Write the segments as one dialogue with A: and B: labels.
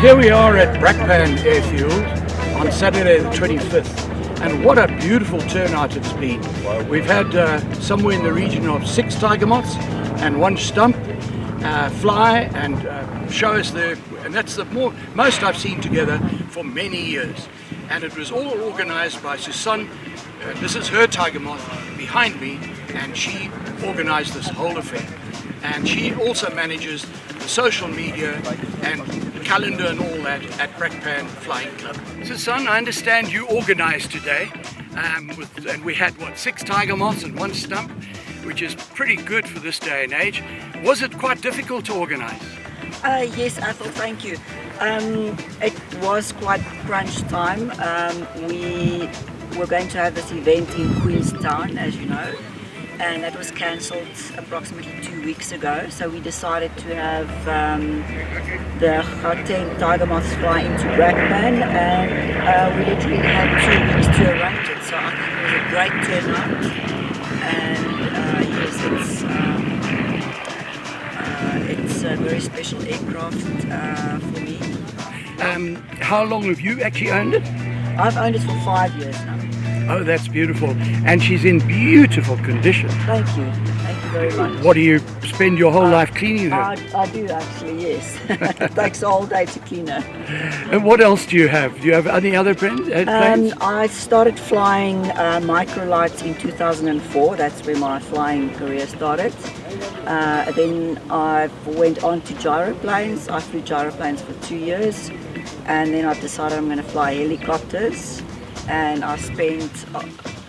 A: Here we are at Brakpan Airfield on Saturday the 25th, and what a beautiful turnout it's been. We've had somewhere in the region of 6 tiger moths and 1 stump fly and show us the, and that's the most I've seen together for many years. And it was all organized by Susan. This is her tiger moth behind me, and she organized this whole affair. And she also manages the social media and calendar and all that at Brakpan Flying Club. Susan, I understand you organized today, and we had what, 6 tiger moths and 1 stump, which is pretty good for this day and age. Was it quite difficult to organize?
B: Yes, Ethel, thank you. It was quite crunch time. We were going to have this event in Queenstown, as you know, and that was cancelled approximately 2 weeks ago. So we decided to have the Gauteng tiger moths fly into Brakpan, and we literally had 2 weeks to arrange it. So I think it was a great turnout, and yes, it's a very special aircraft for me.
A: How long have you actually owned it?
B: I've owned it for 5 years now.
A: Oh, that's beautiful. And she's in beautiful condition.
B: Thank you. Thank you very much.
A: What, do you spend your whole life cleaning her?
B: I do actually, yes. It takes all day to clean her.
A: And what else do you have? Do you have any other planes?
B: I started flying microlights in 2004. That's where my flying career started. Then I went on to gyroplanes. I flew gyroplanes for 2 years. And then I decided I'm going to fly helicopters. And I spent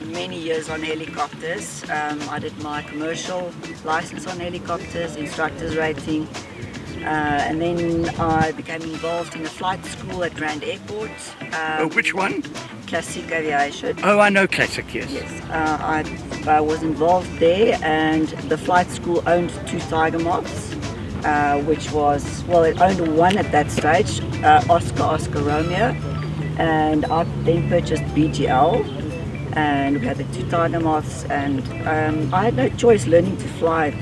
B: many years on helicopters. I did my commercial license on helicopters, instructor's rating, and then I became involved in a flight school at Grand Airport.
A: Which one?
B: Classic Aviation.
A: Oh, I know Classic, yes.
B: Yes, I was involved there, and the flight school owned 2 tiger moths, which was, well, it owned 1 at that stage, Oscar Romeo. And I then purchased BGL, and we had the 2 tiger moths, and I had no choice learning to fly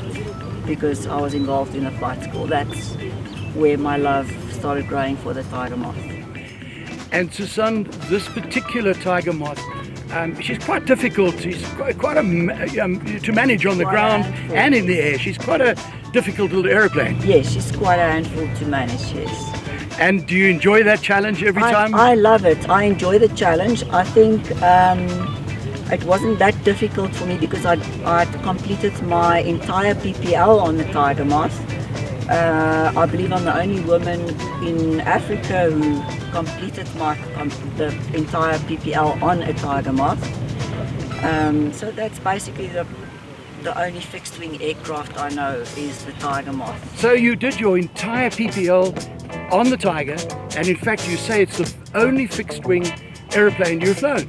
B: because I was involved in a flight school. That's where my love started growing for the tiger moth.
A: And Susan, this particular tiger moth, she's quite difficult. She's quite to manage on the ground and in the air. She's quite a difficult little aeroplane.
B: Yes, she's quite a handful to manage, yes.
A: And do you enjoy that challenge every time?
B: I love it. I enjoy the challenge. I think it wasn't that difficult for me because I'd completed my entire PPL on the tiger moth. I believe I'm the only woman in Africa who completed the entire PPL on a tiger moth. So that's basically the only fixed wing aircraft I know is the tiger moth.
A: So you did your entire PPL on the Tiger, and in fact you say it's the only fixed wing aeroplane you've flown.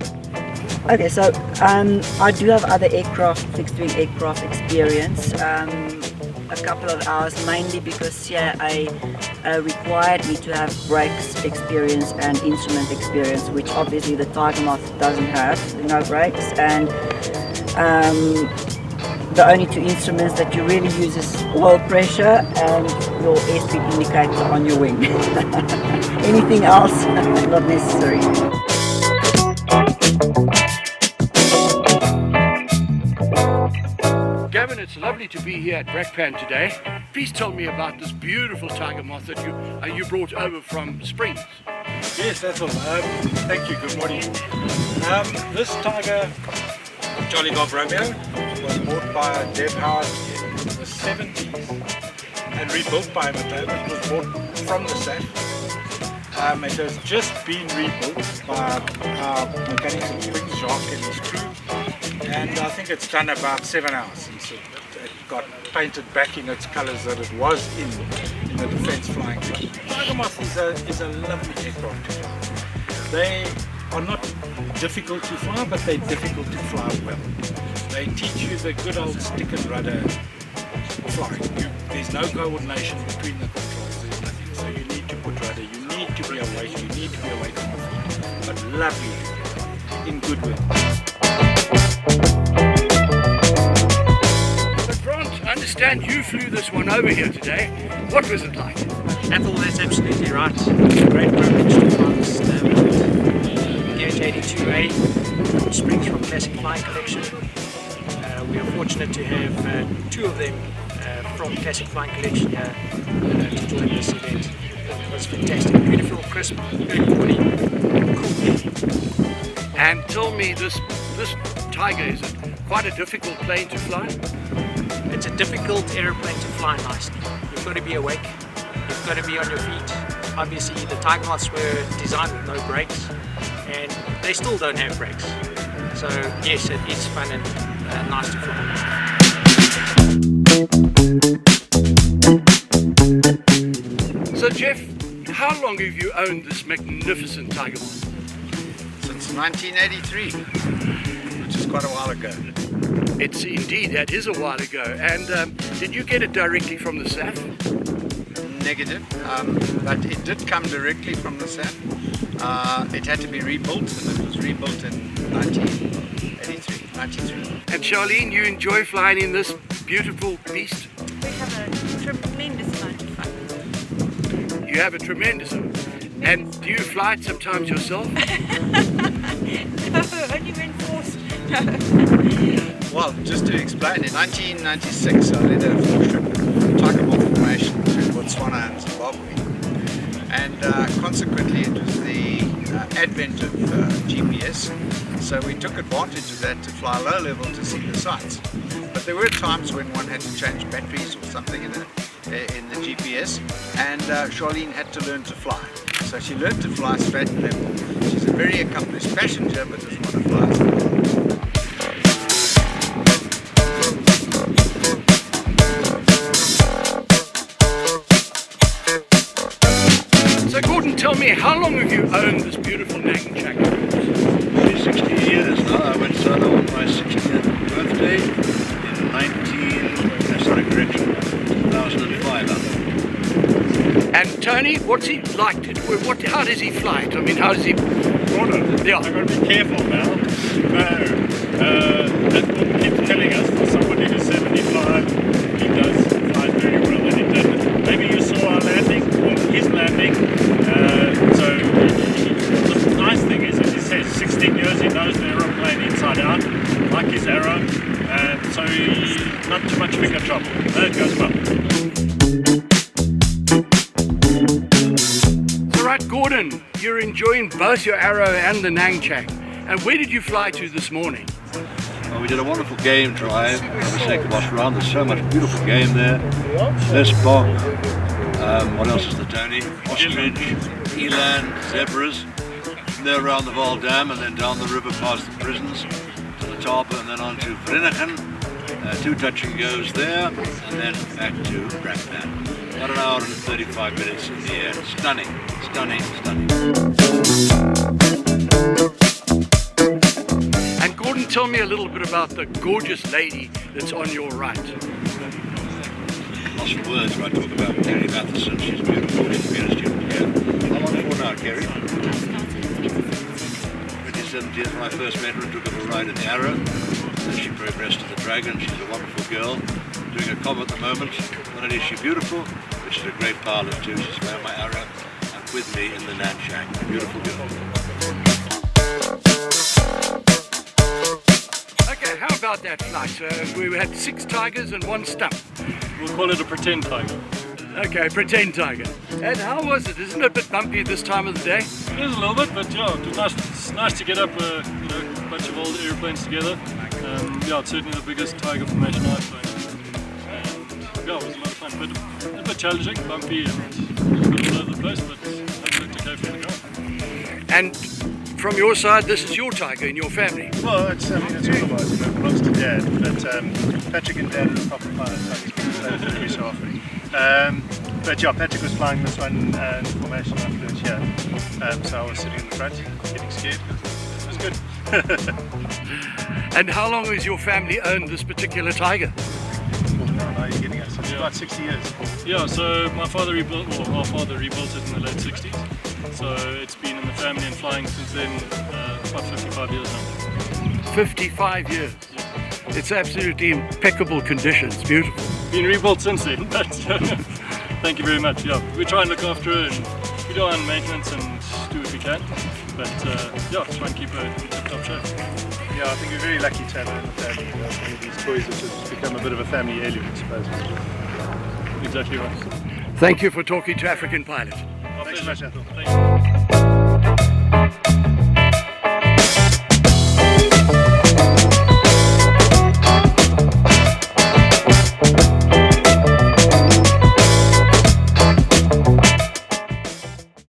B: Okay, so I do have other fixed wing aircraft experience, a couple of hours, mainly because I required me to have brakes experience and instrument experience, which obviously the tiger moth doesn't have, no brakes, and the only 2 instruments that you really use is oil pressure and your airspeed indicator on your wing. Anything else, not necessary.
A: Gavin, it's lovely to be here at Brakpan today. Please tell me about this beautiful tiger moth that you brought over from Springs.
C: Yes, that's all. Thank you, good morning. This tiger, Jolly Gob Romeo, was bought by Deb Howard in the 70s and rebuilt by him at home. It was bought from the SAF. It has just been rebuilt by our mechanics in Springs, Jacques and his crew, and I think it's done about 7 hours since it got painted back in its colours that it was in the Defence Flying Club. Tiger Moth is a lovely aircraft to fly. They are not difficult to fly, but they're difficult to fly well. They teach you the good old stick and rudder flying. There's no coordination between the controls, there's nothing. So you need to put rudder, you need to be awake, you need to be awake on the feet. But lovely, in good will.
A: But Grant, I understand you flew this one over here today. What was it like?
D: Ethel, that's absolutely right. Great privilege to fly this PH82A Springs from Classic Flying Collection. We are fortunate to have two of them from Classic Flying Collection here to join this event. It was fantastic, beautiful, crisp, early morning, cool.
A: And tell me, this Tiger, is it quite a difficult plane to fly?
D: It's a difficult aeroplane to fly nicely. You've got to be awake, you've got to be on your feet. Obviously the Tiger Moths were designed with no brakes, and they still don't have brakes. So yes, it is fun and nice to fly.
A: So Jeff, how long have you owned this magnificent Tiger Moth?
E: Since 1983, which is quite a while ago.
A: It's indeed, that is a while ago. And did you get it directly from the SAF?
E: Negative, but it did come directly from the SAF. It had to be rebuilt, and it was rebuilt in 1983, 93.
A: And Charlene, you enjoy flying in this beautiful beast?
F: We have a tremendous amount of fun.
A: You have a tremendous amount. And do you fly it sometimes yourself?
F: No, only when forced.
E: Well, just to explain, in 1996 I led a full trip Tiger Moth formation to Botswana and Zimbabwe, and consequently it was the advent of GPS, so we took advantage of that to fly low level to see the sights. But there were times when one had to change batteries or something in the GPS, and Charlene had to learn to fly. So she learned to fly straight and level. She's a very accomplished passenger, but doesn't want to fly as well.
A: So Gordon, tell me, how long have you owned this beautiful Nagin?
G: 60 years now. I went south on my 60th birthday in 2005.
A: And Tony, what's he like? How does he fly it? I mean, how does he...
H: Gordon,
A: Yeah.
H: I've got to be careful now. That Gordon keeps telling us that somebody who's 75, he does fly very well, and he did. Maybe you saw our landing, or his landing. So the nice thing is, as he says, 16 years he knows the aeroplane inside out, like his arrow, and so he's not too much finger trouble. That goes well.
A: Right, Gordon, you're enjoying both your arrow and the Nangchak. And where did you fly to this morning?
G: Well, we did a wonderful game drive on the Sekabos Run. There's so much beautiful game there. There's bok, what else is the Tony? Ostrich, eland, zebras. From there around the Val Dam and then down the river past the prisons to the Tapa and then on to Vereeniging. 2 touch and goes there and then back to Brakpan. About an hour and 35 minutes in the air. Stunning, stunning, stunning.
A: And Gordon, tell me a little bit about the gorgeous lady that's on your right.
G: Lost for words when I talk about Kerry Matheson. She's beautiful. She's been a student here. How long for now, Kerry? 2017 when I first met her and took her for a ride in the Arrow. Then she progressed to the Dragon. She's a wonderful girl. Doing a comm at the moment. Not only is she beautiful, but she's a great pilot too. She's flown my Arrow and with me in the Nangchak. Beautiful girl.
A: Okay, how about that flight? We had 6 tigers and 1 stump.
H: We'll call it a pretend tiger.
A: Okay, pretend tiger. And how was it? Isn't it a bit bumpy at this time of the day?
H: It is a little bit, but yeah, it was nice. It's nice to get up a bunch of old airplanes together. Yeah, it's certainly the biggest tiger formation I've flown. And yeah, it was a lot of fun, but a bit challenging, bumpy, and a bit all over the place, but it looked okay for the go.
A: And from your side, this is your tiger in your family.
I: Well, it's all of ours, it belongs to Dad, but Patrick and Dad are the proper pilots, every so often. But yeah, Patrick was flying this one in formation after it here, so I was sitting in the front, getting scared. It was good.
A: And how long has your family owned this particular tiger?
I: Now you're getting us. It's about 60 years.
H: Yeah, so my father rebuilt, well, our father rebuilt it in the late 60s. So it's been in the family and flying since then, about 55 years now.
A: 55 years. It's absolutely impeccable condition. It's beautiful.
H: Been rebuilt since then, but Thank you very much. Yeah, we try and look after her and we do our own maintenance and do what we can. But yeah, try and keep her in tip-top shape.
I: Yeah, I think we're very lucky to have her in the family. One of these toys which has become a bit of a family heirloom, I suppose.
H: Exactly right.
A: Thank you for talking to African Pilot.
H: Our
I: Thanks so
H: pleasure.
I: much, Ethel.
H: Thank you.